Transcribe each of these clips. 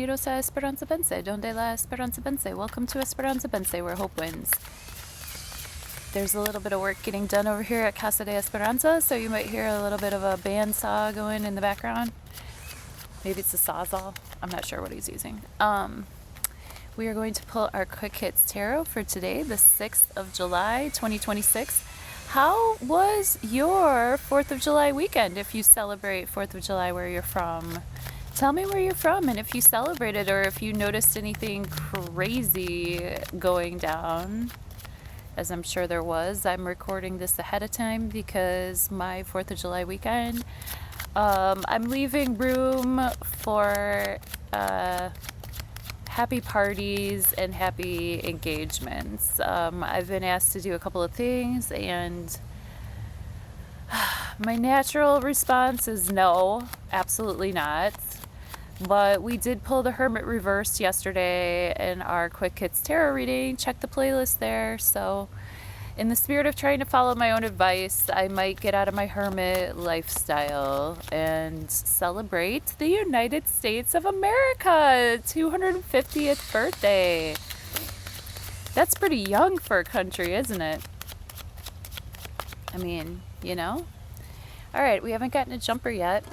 Bienvenidos a Esperanza Pense. Donde la Esperanza Pense. Welcome to Esperanza Pense, where hope wins. There's a little bit of work getting done over here at Casa de Esperanza, so you might hear a little bit of a bandsaw going in the background. Maybe it's a sawzall. I'm not sure what he's using. We are going to pull our Quick Hits Tarot for today, the 6th of July, 2026. How was your 4th of July weekend if you celebrate 4th of July where you're from? Tell me where you're from and if you celebrated or if you noticed anything crazy going down, as I'm sure there was. I'm recording this ahead of time because my 4th of July weekend, I'm leaving room for happy parties and happy engagements. I've been asked to do a couple of things and my natural response is no, absolutely not. But we did pull the Hermit reverse yesterday in our Quick Hits Tarot reading. Check the playlist there. So in the spirit of trying to follow my own advice, I might get out of my hermit lifestyle and celebrate the United States of America 250th birthday. That's pretty young for a country, isn't it? I mean, you know? All right, we haven't gotten a jumper yet.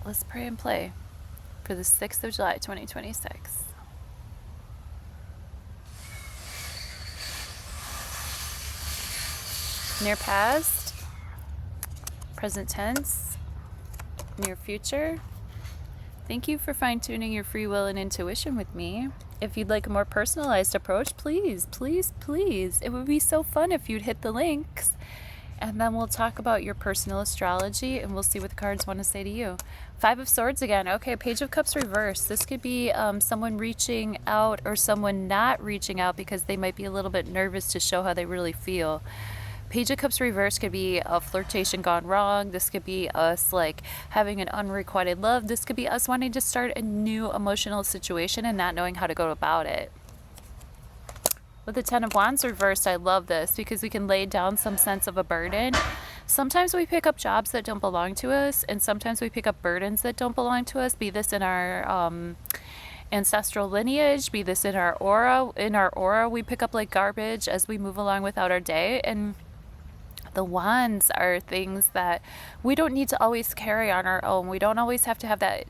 Let's pray and play for the 6th of July, 2026. Near past, present tense, near future. Thank you for fine-tuning your free will and intuition with me. If you'd like a more personalized approach, please, please, please. It would be so fun if you'd hit the links. And then we'll talk about your personal astrology and we'll see what the cards want to say to you. 5 of Swords again. Okay, Page of Cups reversed. This could be someone reaching out or someone not reaching out because they might be a little bit nervous to show how they really feel. Page of Cups reversed could be a flirtation gone wrong. This could be us like having an unrequited love. This could be us wanting to start a new emotional situation and not knowing how to go about it. With the 10 of Wands reversed, I love this because we can lay down some sense of a burden. Sometimes we pick up jobs that don't belong to us, and sometimes we pick up burdens that don't belong to us, be this in our ancestral lineage, be this in our aura. In our aura, we pick up like garbage as we move along without our day, and the wands are things that we don't need to always carry on our own. We don't always have to have that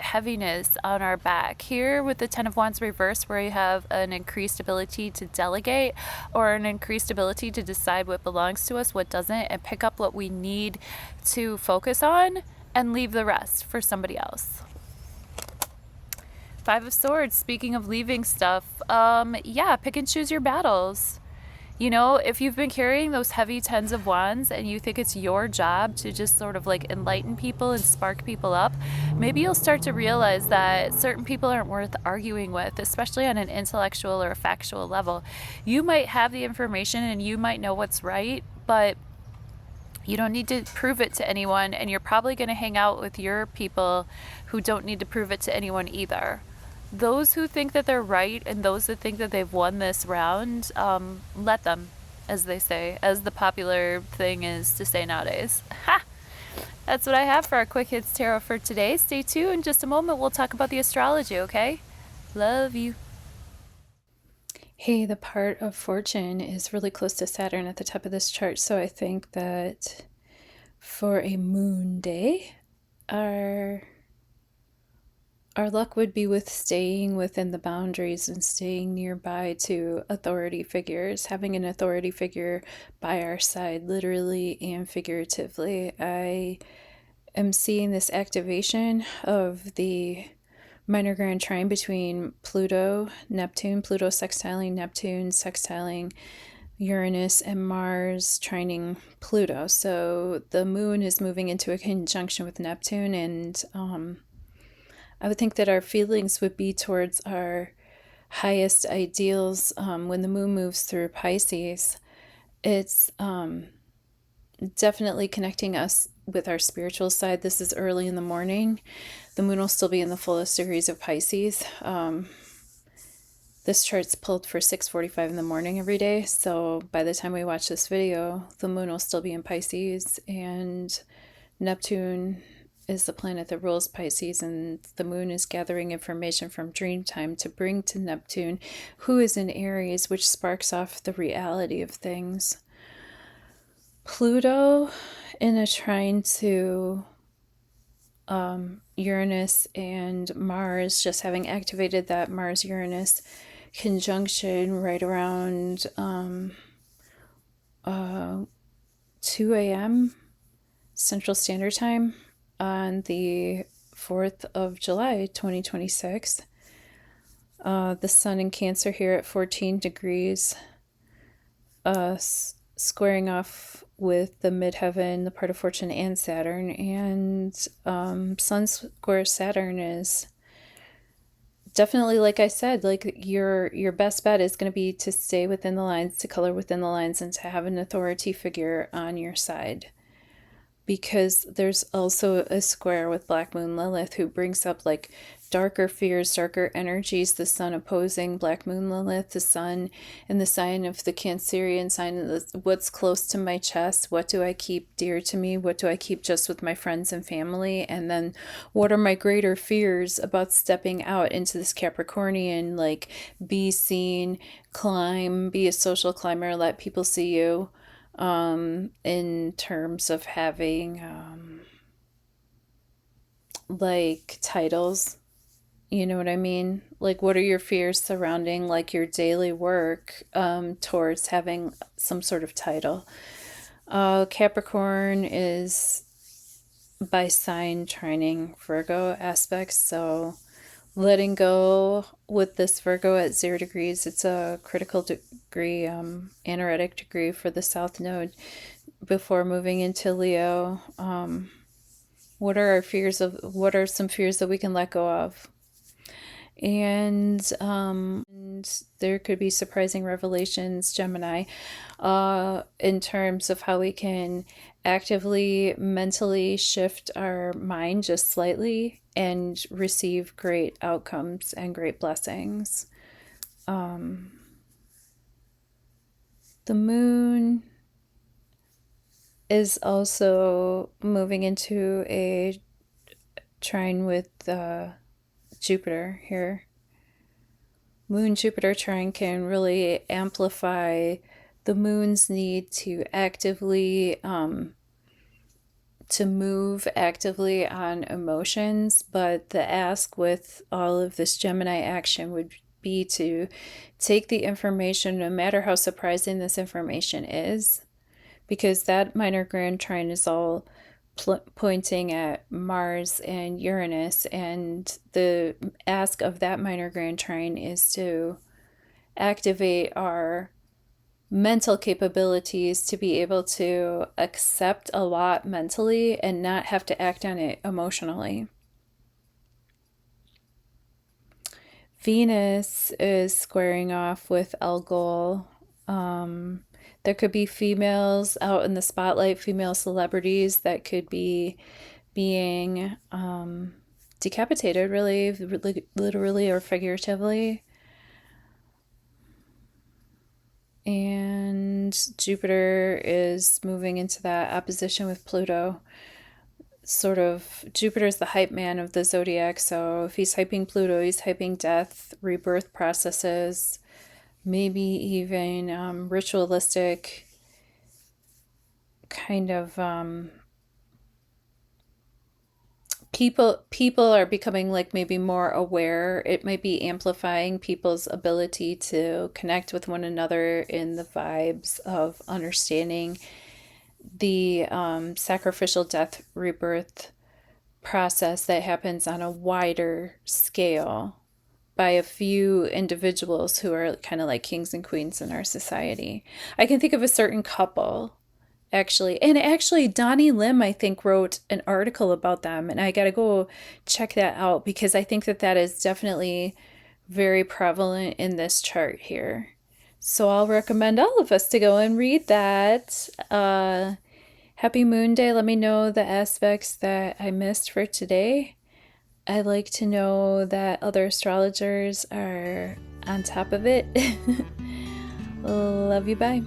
heaviness on our back. Here with the 10 of Wands reverse, where you have an increased ability to delegate or an increased ability to decide what belongs to us, what doesn't, and pick up what we need to focus on and leave the rest for somebody else. 5 of Swords, speaking of leaving stuff, yeah, pick and choose your battles. You know, if you've been carrying those heavy 10s of Wands and you think it's your job to just sort of like enlighten people and spark people up, maybe you'll start to realize that certain people aren't worth arguing with, especially on an intellectual or a factual level. You might have the information and you might know what's right, but you don't need to prove it to anyone, and you're probably going to hang out with your people who don't need to prove it to anyone either. Those who think that they're right and those that think that they've won this round, let them, as they say, as the popular thing is to say nowadays. Ha! That's what I have for our Quick Hits Tarot for today. Stay tuned. In just a moment, we'll talk about the astrology, okay? Love you. Hey, the part of fortune is really close to Saturn at the top of this chart, so I think that for a moon day, our luck would be with staying within the boundaries and staying nearby to authority figures, having an authority figure by our side, literally and figuratively. I am seeing this activation of the minor grand trine between Pluto, Neptune, Pluto sextiling Neptune, sextiling Uranus, and Mars trining Pluto. So the moon is moving into a conjunction with Neptune, and I would think that our feelings would be towards our highest ideals when the moon moves through Pisces. It's definitely connecting us with our spiritual side. This is early in the morning. The moon will still be in the fullest degrees of Pisces. This chart's pulled for 6:45 in the morning every day. So by the time we watch this video, the moon will still be in Pisces, and Neptune is the planet that rules Pisces, and the moon is gathering information from dream time to bring to Neptune, who is in Aries, which sparks off the reality of things. Pluto in a trine to Uranus and Mars, just having activated that Mars-Uranus conjunction right around 2 a.m. Central Standard Time on the 4th of July, 2026. The Sun in Cancer here at 14 degrees, squaring off with the midheaven, the part of Fortune, and Saturn. And Sun square Saturn is definitely, like I said, like your best bet is going to be to stay within the lines, to color within the lines, and to have an authority figure on your side. Because there's also a square with Black Moon Lilith, who brings up like darker fears, darker energies, the Sun opposing Black Moon Lilith, the Sun in the sign of the Cancerian sign of what's close to my chest, what do I keep dear to me, what do I keep just with my friends and family, and then what are my greater fears about stepping out into this Capricornian, like be seen, climb, be a social climber, let people see you. In terms of having like titles, you know what I mean? Like, what are your fears surrounding like your daily work towards having some sort of title? Capricorn is by sign trining Virgo aspects, so letting go with this Virgo at 0 degrees. It's a critical degree, anaretic degree for the South Node before moving into Leo. What are our fears of? What are some fears that we can let go of? And there could be surprising revelations, Gemini, in terms of how we can actively mentally shift our mind just slightly and receive great outcomes and great blessings. The moon is also moving into a trine with Jupiter here. Moon-Jupiter trine can really amplify the moon's need to actively to move actively on emotions, but the ask with all of this Gemini action would be to take the information, no matter how surprising this information is, because that minor grand trine is all pointing at Mars and Uranus, and the ask of that minor grand trine is to activate our mental capabilities to be able to accept a lot mentally and not have to act on it emotionally. Venus is squaring off with Algol. There could be females out in the spotlight, female celebrities that could be being decapitated, really, literally or figuratively. And Jupiter is moving into that opposition with Pluto. Sort of, Jupiter is the hype man of the zodiac, so if he's hyping Pluto, he's hyping death, rebirth processes, maybe even ritualistic kind of people are becoming like maybe more aware. It might be amplifying people's ability to connect with one another in the vibes of understanding the sacrificial death rebirth process that happens on a wider scale by a few individuals who are kind of like kings and queens in our society. I can think of a certain couple, actually. And actually, Donnie Lim, I think, wrote an article about them. And I got to go check that out because I think that that is definitely very prevalent in this chart here. So I'll recommend all of us to go and read that. Happy Moon Day. Let me know the aspects that I missed for today. I like to know that other astrologers are on top of it. Love you. Bye.